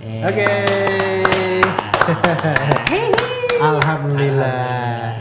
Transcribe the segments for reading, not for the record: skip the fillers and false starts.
Oke. Alhamdulillah.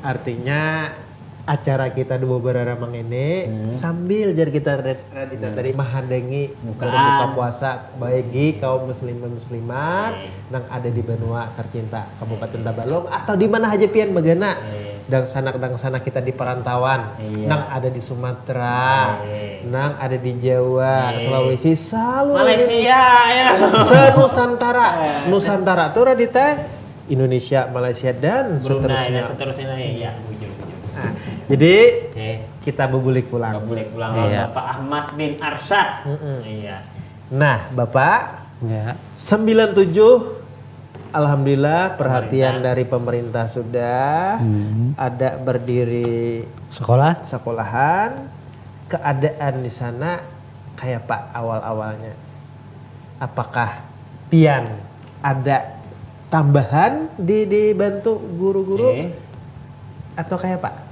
Artinya acara kita dua beramang ini sambil jadi kita tadi mahadengi berbuka puasa bagi kaum muslimin muslimat yang ada di benua tercinta Kabupaten Tabalong atau di mana aja pian bagana dan sanak kita di perantauan nang ada di Sumatera nang ada di Jawa Sulawesi seluruh Malaysia ya Nusantara tuh radita Indonesia Malaysia dan Brunei seterusnya dan seterusnya ya bujur. Nah, jadi kita bubulik pulang. Bubulik pulang Bapak Ahmad bin Arsyad. Iya. Nah, Bapak, 97 alhamdulillah perhatian dari pemerintah sudah ada berdiri sekolahan. Keadaan di sana kayak Pak awal-awalnya. Apakah pian ada tambahan dibantu guru-guru atau kayak Pak?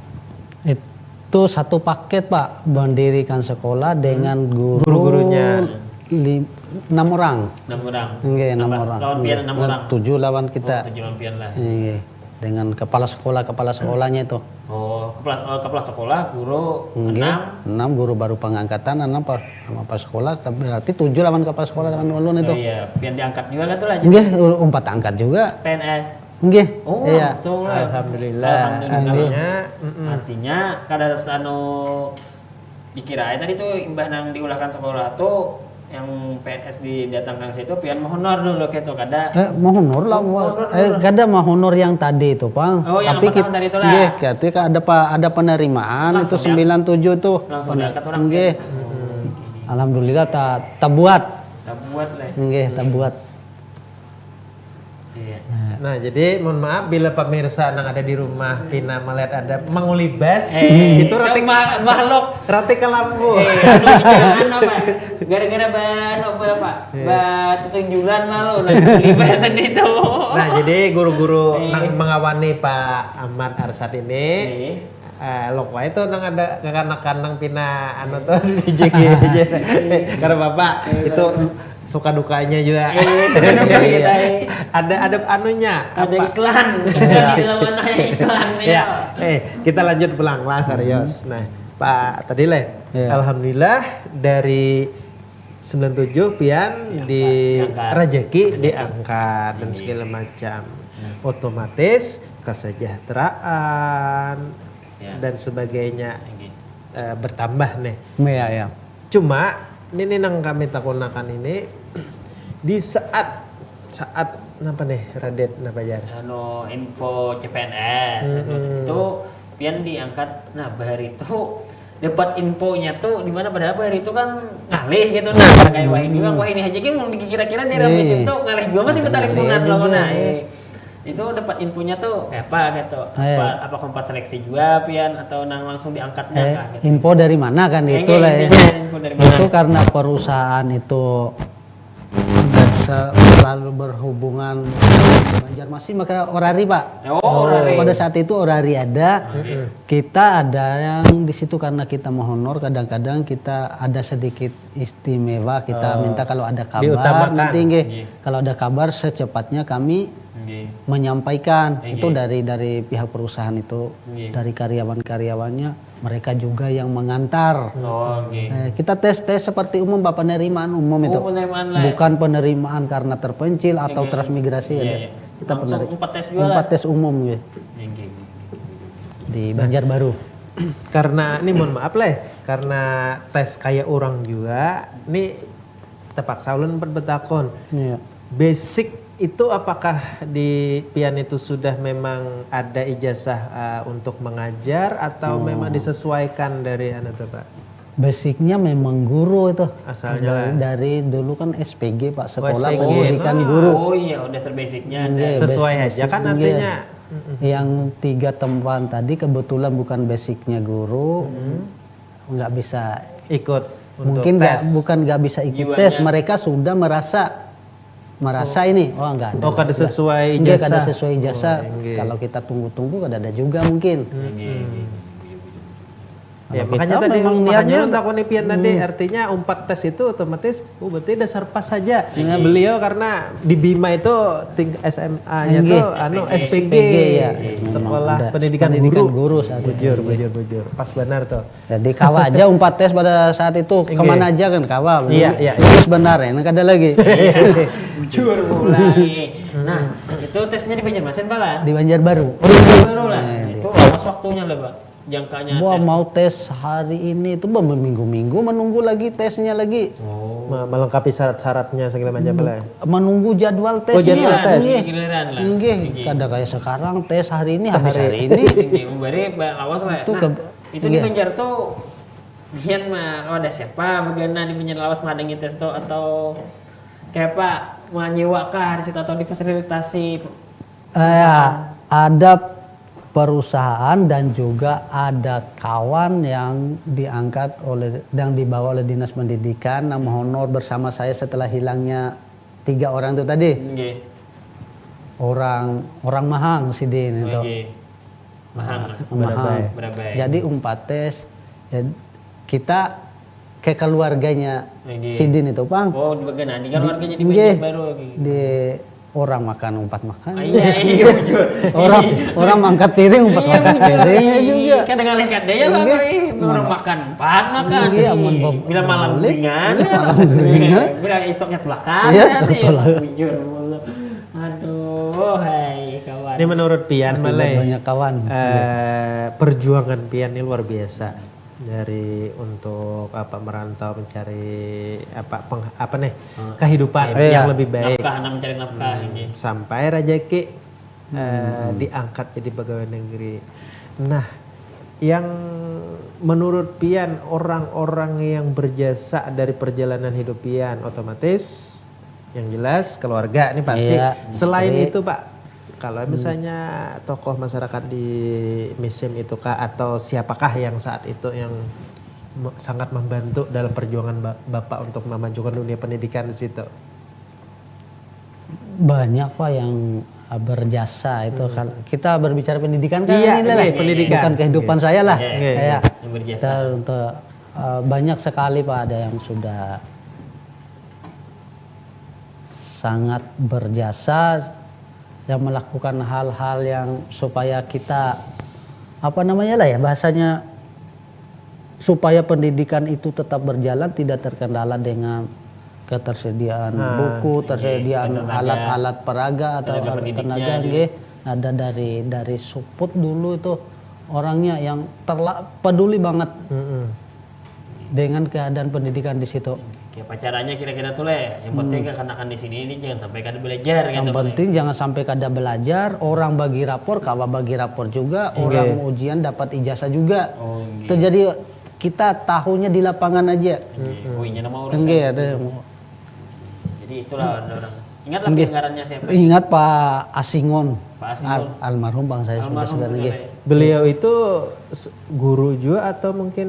Itu satu paket Pak, mendirikan sekolah dengan guru-gurunya 6 orang. 6 orang. Nggih, 6 orang. Lawan pian 6 orang. 7 lawan kita. 7 lawan pian lah. Nggih. Dengan kepala sekolahnya itu. Oh, kepala sekolah, guru 6. 6 guru baru pengangkatan, 6 pas sekolah, berarti 7 lawan kepala sekolah lawan ulun itu. Oh iya, pian diangkat juga kan tuh lah. Nggih, umpat angkat juga. PNS. Nggih. Oh, iya. langsung lah. Alhamdulillah. Artinya kada anu dikirain tadi tuh imbah nang diulahkan sekolah tuh yang PNS didatangkan ke situ pian mohonor dulu gitu kada. Mohonor lah. Kada mohonor yang tadi itu, Pak. Oh, yang tapi kita tadi itu lah. Nggih, ketika ada penerimaan Langsung itu 97 tuh. Langsung diangkat orang. Nggih. Alhamdulillah tak buat. Tak buat lah. Nggih, tak buat. Iya. Nah, jadi mohon maaf bila pemirsa yang ada di rumah Pina melihat ada mengulibas itu rati makhluk rati kelambu. Anu apa? Gara-gara apa? Tunjulan lalu libasan itu. Nah, jadi guru-guru yang mengawani Pak Ahmad Arsyad ini lokwa itu nang ada kanak-kanak Pina anu tuh di JG. Karena Bapak itu suka dukanya juga. Ada anunya. Ada iklan. Di dalam mananya iklan ya. Kita lanjut pulang lah serius. Nah, Pak tadi alhamdulillah dari 97 pian di rezeki diangkat dan segala macam. Otomatis kesejahteraan dan sebagainya bertambah nih. Iya. Cuma ini nang kami takunakan ini di saat apa nih Radet napa jar? Anu info CPNS itu pian diangkat. Nah, bahari itu dapat infonya tuh di mana padahal bahari itu kan ngalih gitu nah kayak wah ini aja kan mau kira-kira di Ramis itu ngalih gua masih betalimpunan loh nah. Itu dapat infonya tuh kayak apa gitu. Apa kompat seleksi juga pian atau nang langsung diangkatnya gitu. Info dari mana kan itu lah ya. Itu karena perusahaan itu selalu berhubungan dengan Banjarmasin maka orari Pak. Orari. Pada saat itu orari ada. Kita ada yang di situ karena kita mohonor kadang-kadang kita ada sedikit istimewa kita minta kalau ada kabar nanti kalau ada kabar secepatnya kami menyampaikan itu dari pihak perusahaan itu dari karyawan-karyawannya mereka juga yang mengantar. Kita tes seperti umum Pak penerimaan umum itu. Bukan penerimaan karena terpencil atau transmigrasi ada. Kita empat tes umum ya. Di Banjarbaru. Karena ini mohon maaf lah karena tes kayak orang juga ini terpaksa ulun berbetakon. Basic itu apakah di pian itu sudah memang ada ijazah untuk mengajar atau memang disesuaikan dari anak itu Pak? Basicnya memang guru itu. Asalnya dari dulu kan SPG Pak Sekolah Pendidikan Guru. Oh iya udah basicnya sesuai aja kan artinya. Yang 3 teman tadi kebetulan bukan basicnya guru, nggak bisa ikut. Mungkin nggak bisa ikut tes. Mereka sudah merasa ini nggak ada. Kada sesuai ijazah. Kada sesuai ijazah. Kalau kita tunggu kada ada juga mungkin. Ya, Kalau makanya kita tadi memang makanya niatnya untuk Pian tadi artinya 4 tes itu otomatis berarti dasar pas saja. Beliau karena di Bima itu SMA-nya NG. tuh SPG, ya. Sekolah Ada Pendidikan Guru saat itu. bujur. Pas benar tuh. Jadi kawa aja 4 tes pada saat itu kemana aja kan kawa. Iya. Terus benar ya, ada lagi. Bujur mulai. Nah, itu tesnya di Banjarmasin Pak. Di Banjarbaru. Baru lah. Itu lama waktunya lah Pak. Jangkanya Wah, tes. mau tes hari ini itu berminggu-minggu menunggu lagi tesnya lagi. Melengkapi syarat-syaratnya segala macam lah. Menunggu jadwal tesnya. jadwal tes. Giliran lah. Kada kayak sekarang tes hari ini habis hari ini. Bari lawas lah. Itu Nah, itu di iya. Banjar tuh biar mah ada siapa bagaimana di Banjar lawas madengi tes tuh atau kayak Pak menyewa kah di situ atau difasilitasi? Ada perusahaan dan juga ada kawan yang diangkat yang dibawa oleh Dinas Pendidikan nama honor bersama saya setelah hilangnya 3 orang itu tadi. Nggih. Orang Mahang Sidin itu. Nggih. Mahang. Berabay. Jadi 4 tes. Ya, kita ke keluarganya Nggih. Sidin itu, Bang. Oh, di bagian di keluarganya di Nggih. Banjar baru lagi. Di orang makan 4 makan. Iya. orang mangkat piring 4 makan piringnya juga. Kan dengan lihat dia lah orang makan 4 makan. Iya, amun Bila malam ringan. Bila esoknya tulakan. Iya, tulakan. Jujur. Aduh, hai kawan. Ini menurut Pian Malay Banyak kawan. perjuangan Pian ini luar biasa dari untuk merantau mencari kehidupan yang lebih baik Nafkah, mencari nafkah ini. sampai rezeki diangkat jadi pegawai negeri. Nah, yang menurut Pian orang-orang yang berjasa dari perjalanan hidup Pian otomatis yang jelas keluarga ini pasti. Iya, Selain itu Pak, kalau misalnya tokoh masyarakat di Misim itu kah atau siapakah yang saat itu yang sangat membantu dalam perjuangan Bapak untuk memajukan dunia pendidikan di situ? Banyak Pak yang berjasa itu kan. Kita berbicara pendidikan kan Iya, ini lah. pendidikan. Bukan kehidupan saya lah. Iya, Kayak yang berjasa. kita untuk banyak sekali Pak ada yang sudah sangat berjasa yang melakukan hal-hal yang supaya kita bahasanya supaya pendidikan itu tetap berjalan tidak terkendala dengan ketersediaan buku, tersediaan alat-alat peraga atau alat tenaga ada dari support dulu itu orangnya yang peduli banget dengan keadaan pendidikan di situ. Kayak pacarannya kira-kira tuh yang penting kan di sini ini jangan sampai kada belajar Yang gitu. penting jangan sampai kada belajar, orang bagi rapor, kawa bagi rapor juga, orang ujian dapat ijazah juga. Oh, Itu jadi kita tahunya di lapangan aja. Oh, ini nama urusan. Ada. Jadi itulah ada orang. Ingatlah pelanggarannya siapa? Ingat Pak Asingon. Pak Asingon. Almarhum Bang saya sudah Almarhum lagi. Beliau itu guru juga atau mungkin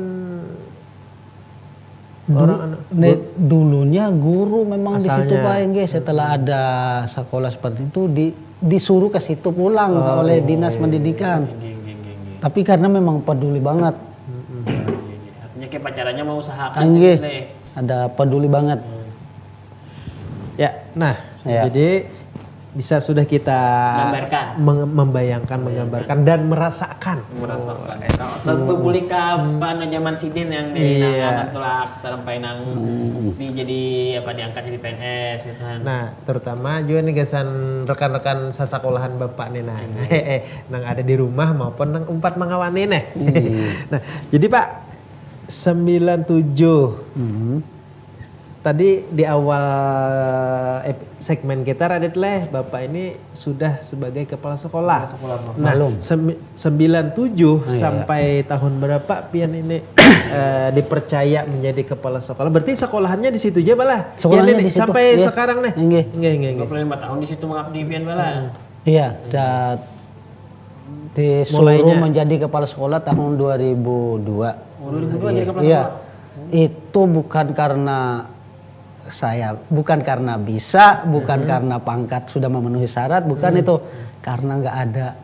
Dulunya guru memang di situ Asalnya. Pak Engge. Setelah ada sekolah seperti itu disuruh ke situ pulang oleh Dinas Pendidikan. Tapi karena memang peduli banget. Artinya kayak pacarannya mau usahakan. Engge. gitu deh. Ada peduli banget. Ya, nah, Ya. jadi bisa sudah kita membayangkan, menggambarkan dan merasakan. Merasakan. Tentu boleh kapan zaman sidin yang dari nang tulak sampai nang jadi diangkat jadi PNS gitu kan. Nah, terutama juga nih gasan rekan-rekan sasekolahan Bapak nih nang ada di rumah maupun nang 4 mangawani nih. Nah, jadi Pak 97 tadi di awal segmen kita Radit Bapak ini sudah sebagai kepala sekolah. Nah, 97 sampai tahun berapa Pian ini dipercaya menjadi kepala sekolah? Berarti sekolahannya di situ aja Balah. Sekolahnya di situ. Sampai sekarang nih. Nggih. 25 tahun di situ mengabdi Pian bala. Iya, disuruh menjadi kepala sekolah tahun 2002. Oh, 2002 jadi kepala Iya. sekolah. Itu bukan karena bisa, bukan karena pangkat sudah memenuhi syarat, bukan itu karena nggak ada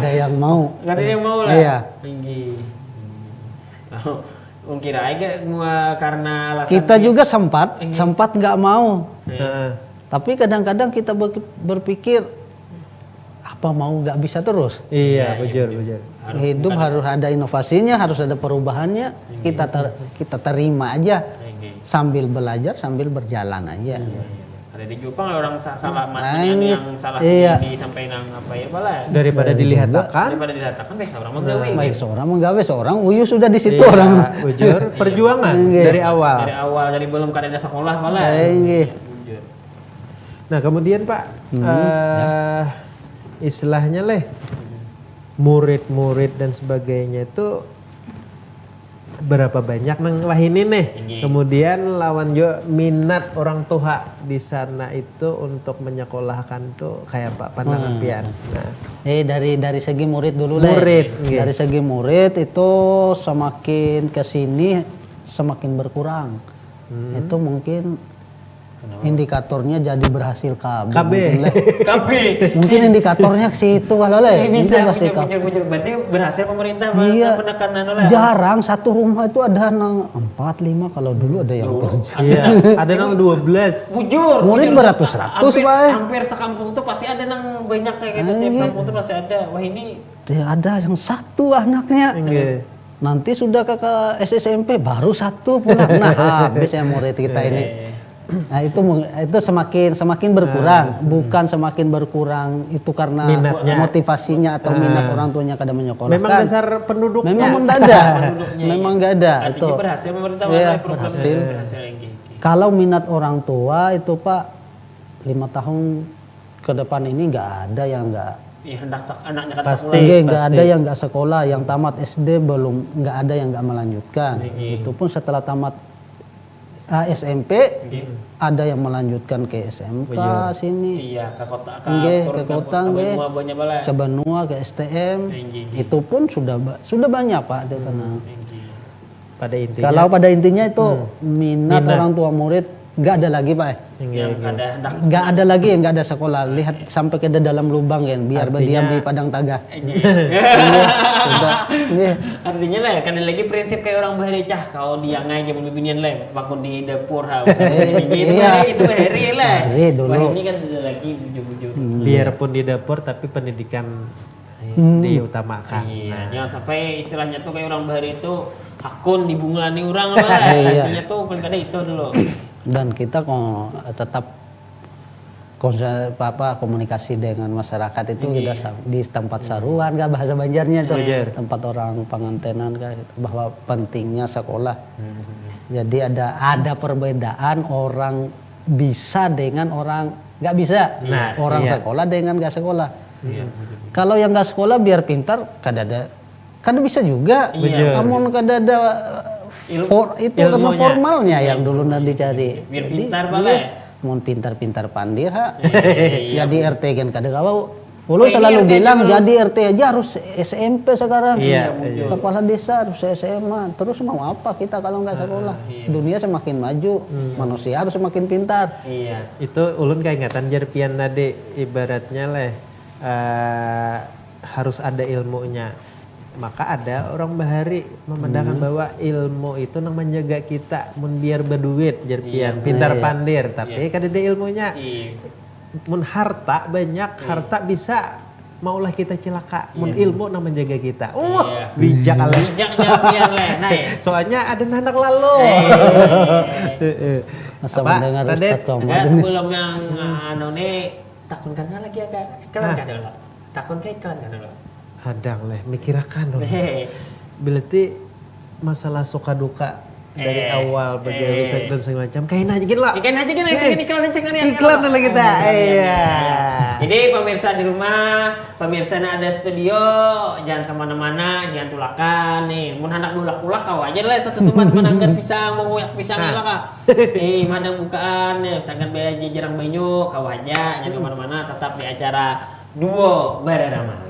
yang mau. Nggak ada yang mau lah. Iya. Tinggi. Kira aja karena alasan Kita dia- juga sempat nggak mau. Heeh. Tapi kadang-kadang kita berpikir apa mau nggak bisa terus. Iya, bujur. Hidup harus ada inovasinya, harus ada perubahannya. Kita terima aja sambil belajar, sambil berjalan aja. Ada di Jepang orang salah Nah, matanya ini- yang salah iya. disampaikan apa ya bala. Daripada dilihatkan. Daripada dilatakan baik orang menggawe. Baik seorang menggawe, seorang uyu sudah di situ Iya, orang. bujur. Perjuangan Iya. dari awal. Dari awal dari belum kada ada sekolah bala. Iya. Jujur. Nah kemudian Pak, istilahnya murid-murid dan sebagainya itu berapa banyak nang wahini nih. Iya. Kemudian lawan jo minat orang tua di sana itu untuk menyekolahkan tuh kayak Pak pandangan pian. Nah, Dari segi murid dulu Murid, Le. iya. Dari segi murid itu semakin ke sini semakin berkurang. Itu mungkin indikatornya jadi berhasil KB. KB. Mungkin, Le. Kapi. Mungkin indikatornya ke situ kalau Le. Bisa Mungkin berhasil KB. bujur. Berarti berhasil pemerintah Iya. menekan anu lah. Jarang satu rumah itu ada 4-5 kalau dulu ada yang kerja. iya, ada nang 12. Bujur. Murid bujur. beratus-ratus, Hampir- Pak. Hampir sekampung tuh pasti ada nang banyak kayak gitu. Tiap Iya. kampung tuh pasti ada. Wah ini Ada yang satu anaknya. Iya. Nanti sudah ke SSMP baru satu pulang. Nah, habis ya murid kita ini. Nah, itu semakin berkurang, bukan semakin berkurang itu karena Minatnya. motivasinya atau minat orang tuanya kada menyekolahkan. Memang dasar penduduknya. Memang nggak ada. penduduknya, Memang nggak ada itu. artinya berhasil pemerintah Iya, melalui program berhasil. berhasil yang gitu. Kalau minat orang tua itu Pak 5 tahun ke depan ini nggak ada yang nggak. Iya hendak anaknya kan Pasti. sekolah. Iya, nggak pasti. ada yang nggak sekolah, yang tamat SD belum, nggak ada yang nggak melanjutkan. Iya. Itu pun setelah tamat SMP ada yang melanjutkan ke SMK sini, Iya ke kota Nggih, ke kota, nggih. Benua banyak bala. ke Benua, ke STM. Nggih. Itu pun sudah banyak Pak di sana. Pada intinya. Kalau pada intinya itu minat orang tua murid nggak ada lagi Pak. Yang kada hendak Nggak ada lagi yang nggak ada sekolah. Lihat sampai ke dalam lubang kan, biar berdiam di padang taga. Iya, sudah. Nggih. artinya lah kan ada lagi prinsip kayak orang bahari cah kau dia ngai ke binian lah bangun di dapur ha Iya. itu bahari lah Bahari dulu. wah ini kan ada lagi bujur-bujur biarpun di dapur tapi pendidikan diutamakan. iya jangan sampai istilahnya tuh kayak orang bahari itu akun dibungani orang lah Iya. artinya tuh paling kada itu dulu Dan kita tetap komunikasi dengan masyarakat itu kita di tempat saruan kan bahasa Banjarnya tuh tempat orang pengantenan kan bahwa pentingnya sekolah. Jadi ada perbedaan orang bisa dengan orang nggak bisa. Nah, orang iya. sekolah dengan nggak sekolah. Kalau yang nggak sekolah biar pintar kada ada kan bisa juga. Iya. Namun kada ada itu karena ilmunya. formalnya yang dulu nanti dicari. biar Jadi, pintar iya, balai mau pintar-pintar pandir ha. Iya. Jadi RT kan kada kawau. Ulu ini selalu RT bilang terus. jadi RT aja harus SMP sekarang. Iya, Kepala desa harus SMA. Terus mau apa kita kalau nggak sekolah? Dunia semakin maju, manusia harus semakin pintar. iya Itu ulun keingatan jerpian nade ibaratnya harus ada ilmunya. Maka ada orang bahari memandangkan bahwa ilmu itu nang menjaga kita mun biar berduit jerpian pintar pandir tapi kada ada ilmunya. iya Mun harta banyak, harta bisa maulah kita celaka. Mun ilmu nang menjaga kita. Iya. Bijak alay. bijak jawaban lah nah ya. Soalnya ada anak lalu. Masa Apa, mendengar Raden? Ustaz Somad Enggak, ini. sebelum yang anu nih takun kan lagi agak iklan kan dulu. Takun kayak iklan kan dulu. Hadang leh, mikirakan dong. Hehe. Berarti masalah suka duka dari awal begawe dan segala macam kain aja gitu lah. Ikan aja kan iklan aja kan ya. Iklan dulu kita. Iya. Jadi pemirsa di rumah, pemirsa yang ada studio, jangan kemana-mana, jangan tulakan nih. Mun hendak bulak-bulak kau aja lah satu tempat menanggar pisang, mau nguyak pisang lah kak. Nih madang bukaan, nih jangan aja jarang banyu, kau aja jangan kemana-mana, tetap di acara Duo Bararama.